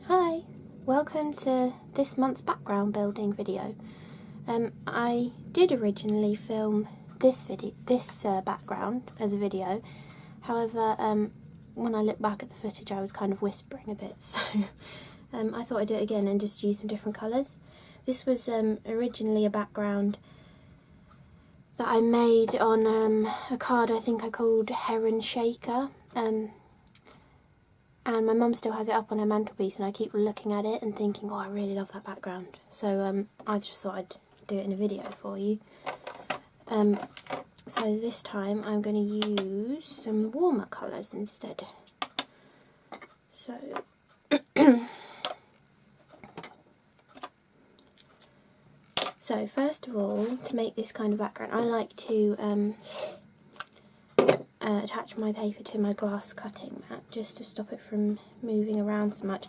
Hi, welcome to this month's background building video. I did originally film this background as a video. However, when I look back at the footage, I was kind of whispering a bit, so I thought I'd do it again and just use some different colours. This was originally a background that I made on a card I think I called Heron Shaker. And my mum still has it up on her mantelpiece, and I keep looking at it and thinking, oh, I really love that background. So I just thought I'd do it in a video for you. So this time I'm going to use some warmer colours instead. So so first of all, to make this kind of background, I like to attach my paper to my glass cutting mat just to stop it from moving around so much.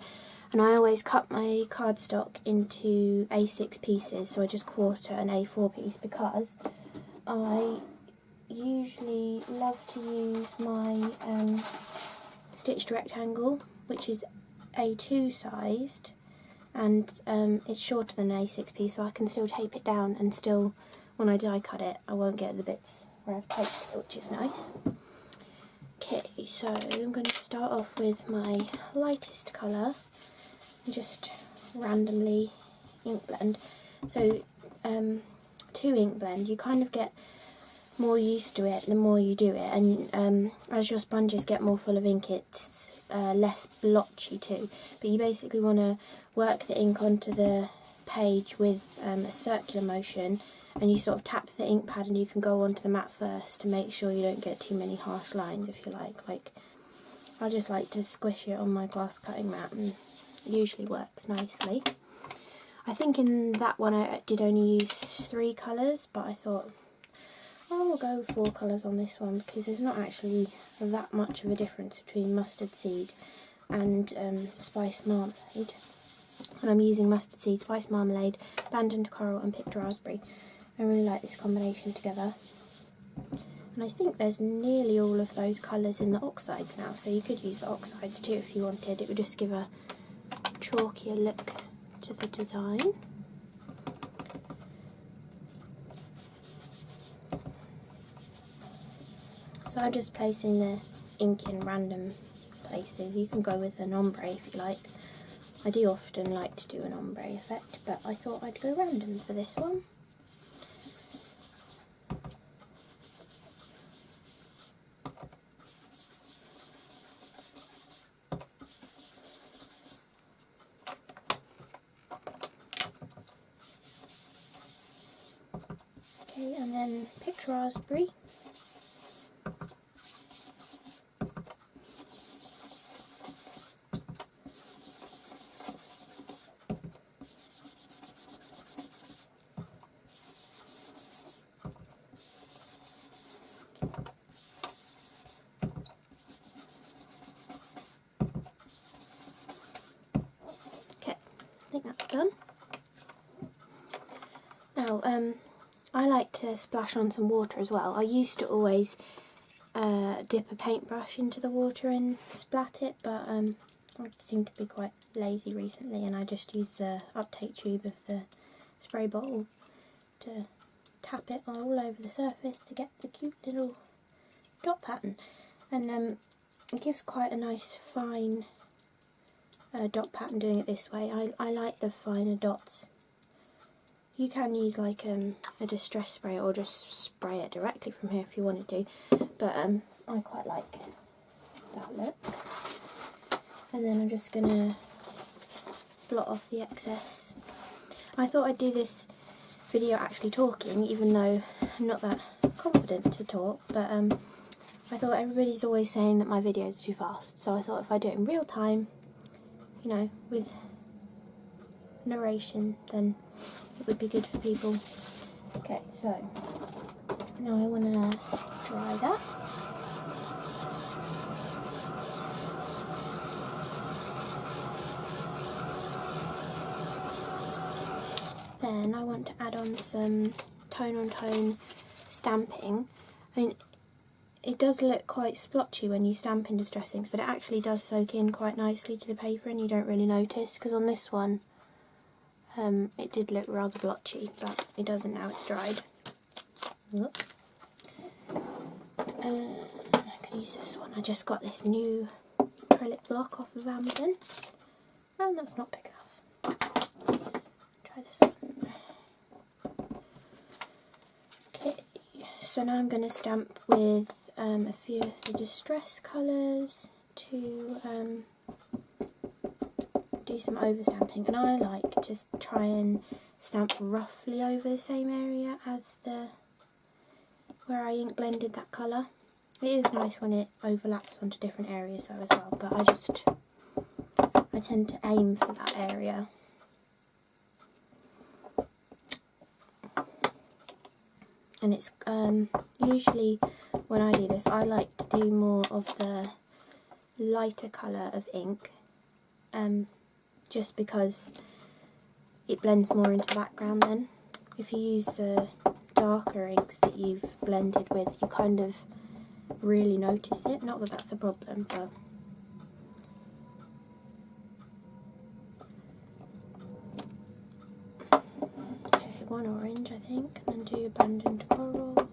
And I always cut my cardstock into A6 pieces, so I just quarter an A4 piece, because I usually love to use my stitched rectangle, which is A2 sized, and it's shorter than an A6 piece, so I can still tape it down, and still, when I die cut it, I won't get the bits where I've taped it, which is nice. Okay, so I'm going to start off with my lightest colour and just randomly ink blend. So to ink blend, you kind of get more used to it the more you do it, and as your sponges get more full of ink, it's less blotchy too. But you basically want to work the ink onto the page with a circular motion, and you sort of tap the ink pad and you can go onto the mat first to make sure you don't get too many harsh lines, if you like. I just like to squish it on my glass cutting mat, and it usually works nicely. I think in that one I did only use 3 colours, but I thought I will go 4 colours on this one, because there's not actually that much of a difference between mustard seed and spiced marmalade. And I'm using mustard seed, spiced marmalade, abandoned coral and picked raspberry. I really like this combination together. And I think there's nearly all of those colours in the oxides now, so you could use the oxides too if you wanted. It would just give a chalkier look to the design. So I'm just placing the ink in random places. You can go with an ombre if you like. I do often like to do an ombre effect, but I thought I'd go random for this one. Okay, and then picked raspberry. Okay, I think that's done. Now, I like to splash on some water as well. I used to always dip a paintbrush into the water and splat it, but I seem to be quite lazy recently, and I just use the uptake tube of the spray bottle to tap it all over the surface to get the cute little dot pattern. And it gives quite a nice fine dot pattern doing it this way. I like the finer dots. You can use like a distress spray, or just spray it directly from here if you wanted to, but I quite like that look. And then I'm just going to blot off the excess. I thought I'd do this video actually talking, even though I'm not that confident to talk, but I thought everybody's always saying that my videos are too fast, so I thought if I do it in real time, you know, with narration, then it would be good for people. Okay, so now I want to dry that. Then I want to add on some tone-on-tone stamping. I mean, it does look quite splotchy when you stamp in distress inks, but it actually does soak in quite nicely to the paper and you don't really notice, because on this one it did look rather blotchy, but it doesn't now it's dried. I can use this one. I just got this new acrylic block off of Amazon. Oh, that's not big enough. Try this one. Okay, so now I'm going to stamp with a few of the distress colours to do some overstamping, and I like to just try and stamp roughly over the same area as the where I ink blended that colour. It is nice when it overlaps onto different areas though as well, but I tend to aim for that area. And it's usually when I do this, I like to do more of the lighter colour of ink, just because it blends more into the background then. If you use the darker inks that you've blended with, you kind of really notice it. Not that that's a problem, but okay, one orange I think, and then do abandoned coral.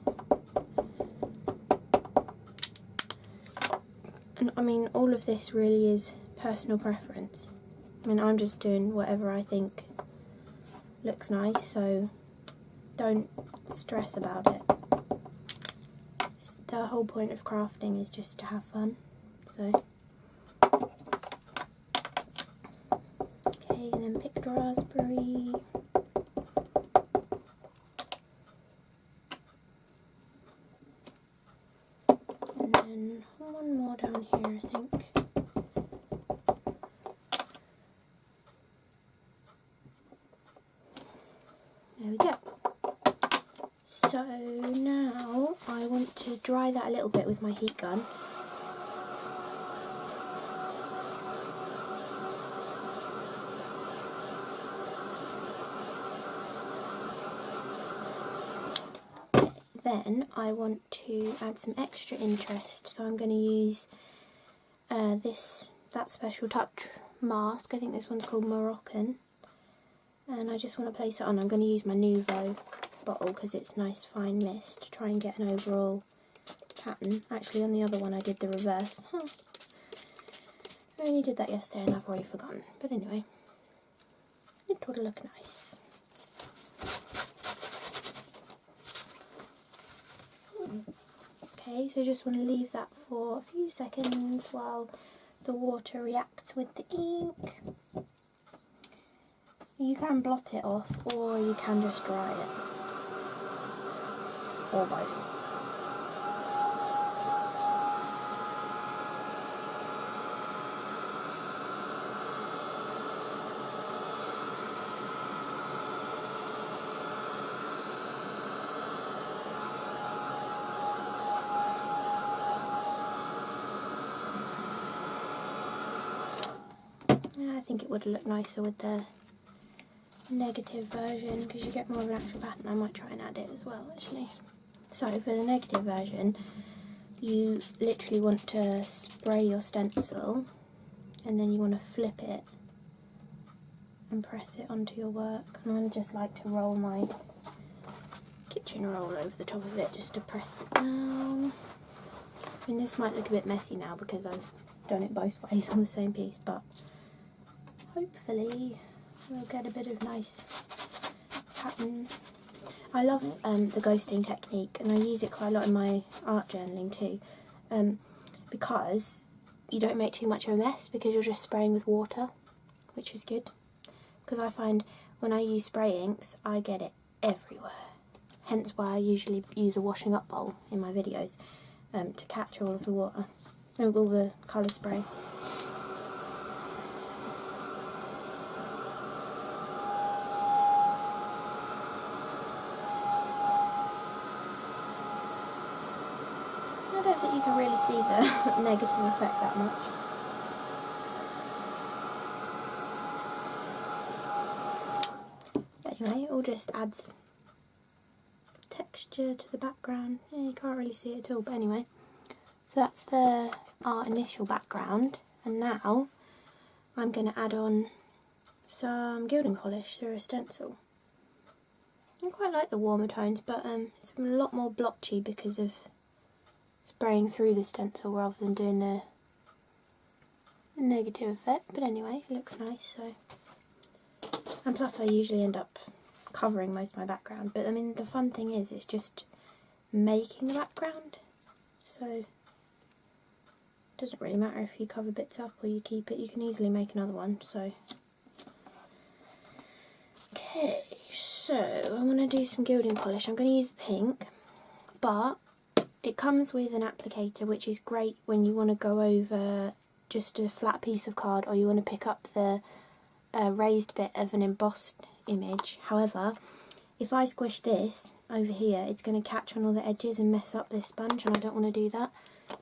And I mean, all of this really is personal preference. I mean, I'm just doing whatever I think looks nice, so don't stress about it. The whole point of crafting is just to have fun. So, okay, and then picked raspberry. And then one more down here, I think. There we go. So now I want to dry that a little bit with my heat gun. Then I want to add some extra interest, so I'm going to use that Special Touch mask. I think this one's called Moroccan, and I just want to place it on. I'm going to use my Nouveau bottle because it's nice fine mist to try and get an overall pattern. Actually, on the other one I did the reverse. I only did that yesterday and I've already forgotten, but anyway, it would look nice. Okay, so just want to leave that for a few seconds while the water reacts with the ink. You can blot it off, or you can just dry it, or both. Yeah, I think it would look nicer with the negative version because you get more of an actual pattern. I might try and add it as well actually. So for the negative version, you literally want to spray your stencil and then you want to flip it and press it onto your work. And I just like to roll my kitchen roll over the top of it just to press it down. I mean, this might look a bit messy now because I've done it both ways on the same piece, but hopefully we'll get a bit of nice pattern. I love the ghosting technique, and I use it quite a lot in my art journaling too, because you don't make too much of a mess because you're just spraying with water, which is good. Because I find when I use spray inks, I get it everywhere. Hence why I usually use a washing up bowl in my videos to catch all of the water, all the colour spray. I don't think you can really see the negative effect that much. But anyway, it all just adds texture to the background. Yeah, you can't really see it at all, but anyway, So that's our initial background, and now I'm going to add on some gilding polish through a stencil. I quite like the warmer tones, but it's a lot more blotchy because of spraying through the stencil rather than doing the negative effect. But anyway, it looks nice. So, and plus I usually end up covering most of my background, but I mean the fun thing is it's just making the background, so it doesn't really matter if you cover bits up or you keep it. You can easily make another one. So okay, so I want to do some gilding polish. I'm going to use the pink, but it comes with an applicator, which is great when you want to go over just a flat piece of card or you want to pick up the raised bit of an embossed image. However, if I squish this over here, it's going to catch on all the edges and mess up this sponge, and I don't want to do that.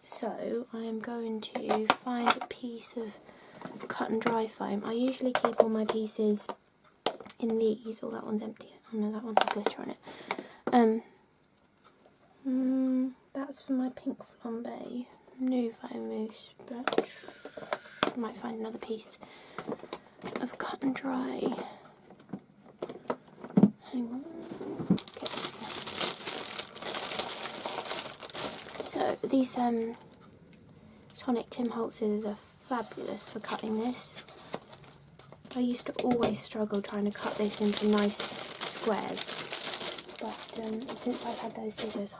So I am going to find a piece of cut and dry foam. I usually keep all my pieces in these. Oh, that one's empty. Oh no, that one has glitter on it. That's for my pink flambe Nouveau Mousse, but I might find another piece of cut and dry. Hang on. Okay. So these Tonic Tim Holtz scissors are fabulous for cutting this. I used to always struggle trying to cut this into nice squares, but since I've had those scissors,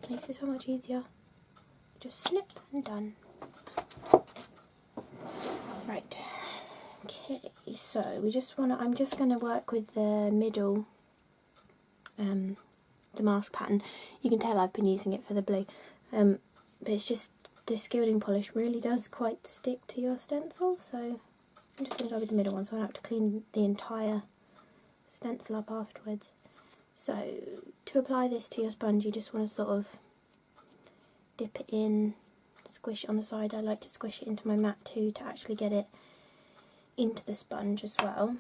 it makes it so much easier. Just snip and done. Right. Okay, so I'm just gonna work with the middle damask pattern. You can tell I've been using it for the blue, but it's just this gilding polish really does quite stick to your stencil, so I'm just going to go with the middle one so I don't have to clean the entire stencil up afterwards. So to apply this to your sponge, you just want to sort of dip it in, squish it on the side. I like to squish it into my mat too to actually get it into the sponge as well.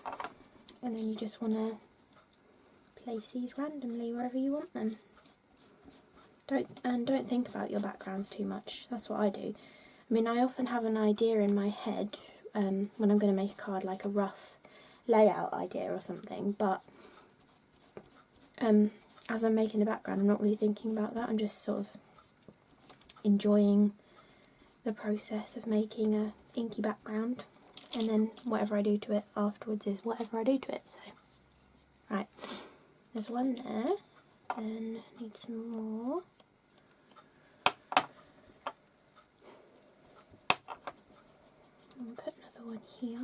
And then you just want to place these randomly wherever you want them. Don't think about your backgrounds too much. That's what I do. I mean, I often have an idea in my head when I'm going to make a card, like a rough layout idea or something, but as I'm making the background, I'm not really thinking about that. I'm just sort of enjoying the process of making a inky background, and then whatever I do to it afterwards is whatever I do to it. So, right, there's one there, and need some more. I'll put another one here.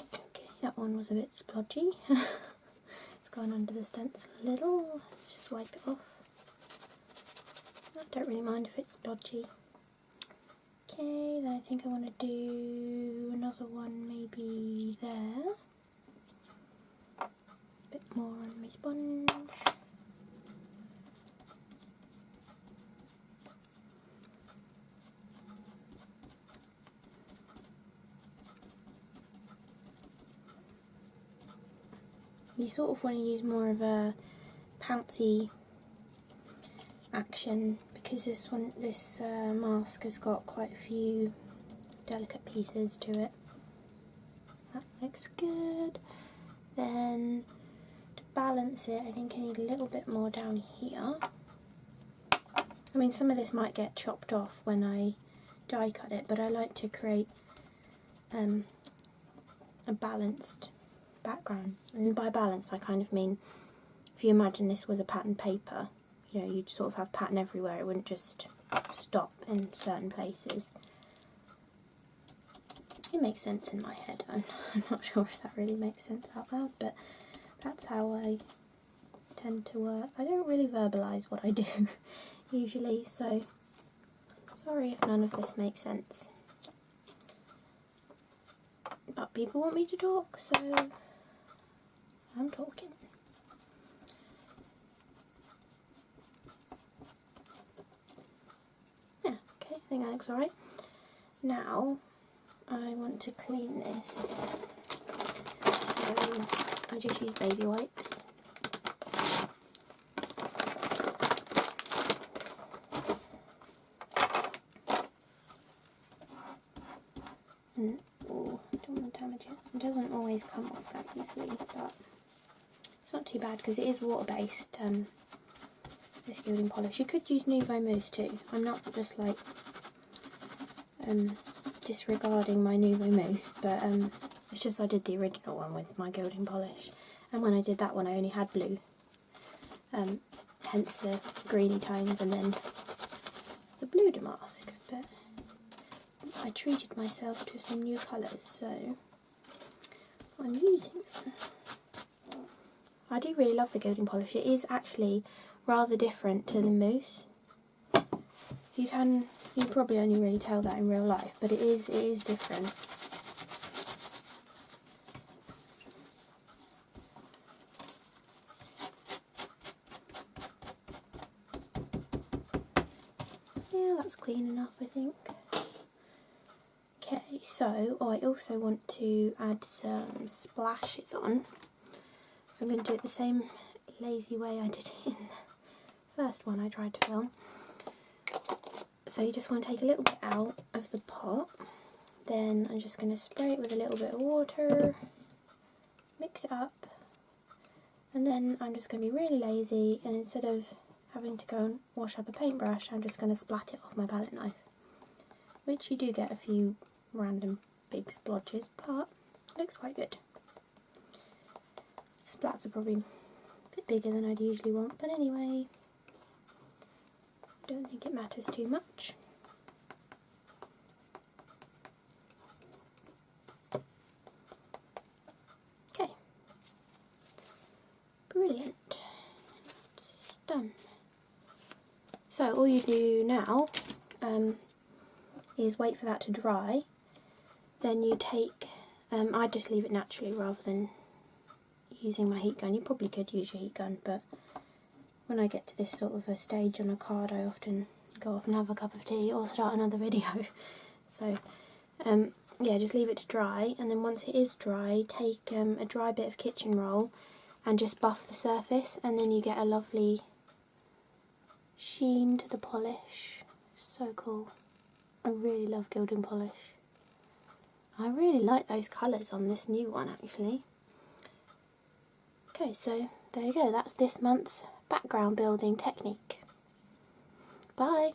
Okay, that one was a bit splodgy. It's gone under the stencil a little. Just wipe it off. I don't really mind if it's splodgy. Okay, then I think I want to do another one maybe there. A bit more on my sponge. You sort of want to use more of a pouncy action because this mask has got quite a few delicate pieces to it. That looks good. Then to balance it, I think I need a little bit more down here. I mean, some of this might get chopped off when I die cut it, but I like to create a balanced background. And by balance, I kind of mean, if you imagine this was a pattern paper, you know, you'd sort of have pattern everywhere. It wouldn't just stop in certain places. It makes sense in my head. I'm not sure if that really makes sense out loud, but that's how I tend to work. I don't really verbalise what I do usually, so sorry if none of this makes sense. But people want me to talk, so I'm talking. Yeah, okay, I think that looks alright. Now, I want to clean this. So I just use baby wipes. And, oh, I don't want to damage it. It doesn't always come off that easily, but it's not too bad because it is water-based, this Gilding Polish. You could use Nouveau Mousse too. I'm not just like disregarding my Nouveau Mousse, but it's just I did the original one with my Gilding Polish, and when I did that one I only had blue, hence the greeny tones and then the blue damask. But I treated myself to some new colours, so I'm using them. I do really love the Gilding Polish. It is actually rather different to the mousse. You probably only really tell that in real life, but it is different. Yeah, that's clean enough, I think. Okay, so I also want to add some splashes on. So I'm going to do it the same lazy way I did it in the first one I tried to film. So you just want to take a little bit out of the pot, then I'm just going to spray it with a little bit of water, mix it up, and then I'm just going to be really lazy, and instead of having to go and wash up a paintbrush, I'm just going to splat it off my palette knife, which you do get a few random big splodges, but it looks quite good. Splats are probably a bit bigger than I'd usually want, but anyway, I don't think it matters too much. Okay, brilliant, it's done. So all you do now is wait for that to dry, then you take, I just leave it naturally rather than using my heat gun. You probably could use your heat gun, but when I get to this sort of a stage on a card, I often go off and have a cup of tea or start another video. So yeah, just leave it to dry, and then once it is dry, take a dry bit of kitchen roll and just buff the surface, and then you get a lovely sheen to the polish. It's so cool. I really love Gilding Polish. I really like those colours on this new one actually. Okay, so there you go, that's this month's background building technique. Bye!